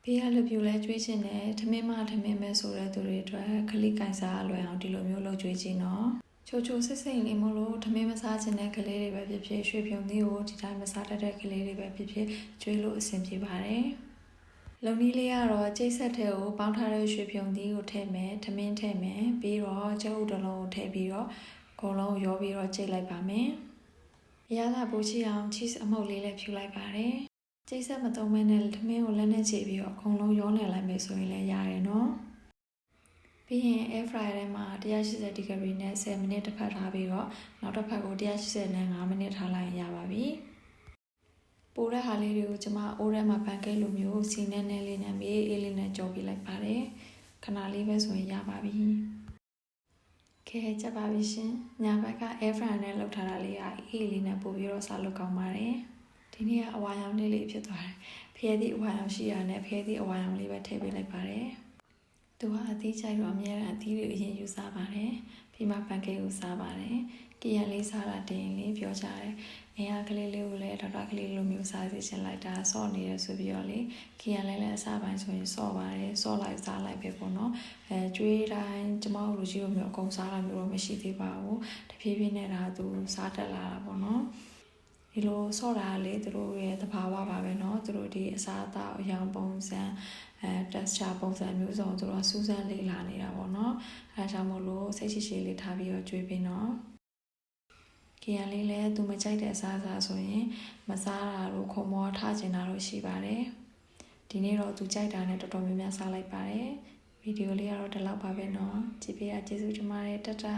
ဘေးကလူပြူလဲကျွေးချင်တယ်ထမင်းမထမင်းပဲဆိုတဲ့သူတွေအတွက်ခလိကိုင်စားအလွယ်အောင်ဒီလိုမျိုးလုပ်ကျွေးကြည့်နော်ချိုချိုစစ်စိတ်လေးမလို့ထမင်းမစားချင်တဲ့ကလေးတွေပဲဖြစ်ဖြစ်ရွှေပြုံသီးကိုဒီတိုင်းမစားတတ်တဲ့ကလေးတွေပဲဖြစ်ဖြစ်ကျွေးလို့အဆင်ပြေပါတယ်လုံနီးလေးကတော့ကျိတ်ဆက်ထဲကိုပေါင်းထားတဲ့ရွှေပြုံသီးကိုထည့်မယ်ထမင်းထည့်မယ်ပြီးတော့ကျုပ်တစ်လုံးကိုထည့်ပြီးတော့အကုန်လုံးရောပြီးတော့ကျိတ်လိုက်ပါမယ်ရလာပိုးချီအောင် cheese အမှုတ်လေးလည်းဖြူလိုက်ပါတယ်ကျိတ်ဆက်မသုံးမဲနဲ့ထမင်းကိုလက်နဲ့ခြေပြီးတော့အကုန်လုံးရောနေလိုက်မယ်ဆိုရင်လည်းရတယ်နော်ပြီးရင် air fryer ထဲမှာ180 degree နဲ့10မိနစ်တစ်ဖက်ထားပြီးတော့နောက်တစ်ဖက်ကို180နဲ့5မိနစ်ထားလိုက်ရင်ရပါပြီပိုးတဲ့ဟာလေးတွေကိုကျွန်မအိုးထဲမှာပန်ကက်လိုမျိုးစီနဲ့နဲ့လေးနဲ့မေးအေးလေးနဲ့ကြော်ပြလိုက်ပါတယ်ခဏလေးပဲဆိုရင်ရပါပြီခဲကြပါပြီရှင်ညာဘက်က air fryer နဲ့လုပ်ထားတာလေးကအေးလေးနဲ့ပို့ပြီးတော့စားလုပ်ကောင်းပါတယ်ဒီနေ့ကအဝါရောင်လေးဖြစ်သွားတယ်ဖျဲသည့်အဝါရောင်ရှိရနဲ့ဖျဲသည့်အဝါရောင်လေးပဲထည့်ပေးလိုက်ပါတယ်သူကအသီးချိုက်တော့အများအားအသီးတွေအရင်ယူစားပါတယ်ပြီးမှပန်ကက်ကိုစားပါတယ်ကီယန်လေးစားတာတင်လေးပြောကြတယ်အရာကလေးလေးကိုလည်းဒေါက်တာကလေးလိုမျိုးစားစီချင်လိုက်တာဆော့နေရဆိုပြီးတော့လေကီယန်လေးလည်းအစားပိုင်းဆိုရင်ဆော့ပါတယ်ဆော့လိုက်စားလိုက်ပဲပေါ့နော်ကျွေးတိုင်းကျမတို့လူကြီးတို့မျိုးအကုန်စားတာမျိုးတော့မရှိသေးပါဘူးတဖြည်းဖြည်းနဲ့ဒါသူစားတက်လာတာပေါ့နော်ဒီလိုဆော့တာလေသူတို့ရဲ့သဘာဝပါပဲเนาะသူတို့ဒီအစားအသောက်အရောင်ပုံစံtexture ပုံစံမျိုးစုံသူတို့စူးစမ်းလေ့လာနေတာပေါ့เนาะအဲဒါကြောင့်မို့လို့စိတ်ရှိရှိလေးထားပြီးတော့ကြွေးပေးเนาะကီယန်လေးလည်းသူမကြိုက်တဲ့အစားအစာဆိုရင်မစားတာတို့ခုံမောထားကျင်တာတို့ရှိပါတယ်ဒီနေ့တော့သူကြိုက်တာနဲ့တော်တော်များများစားလိုက်ပါတယ်ဗီဒီယိုလေးကတော့ဒီလောက်ပါပဲเนาะကြည့်ပေးရကျေးဇူးတင်ပါတယ်တတာ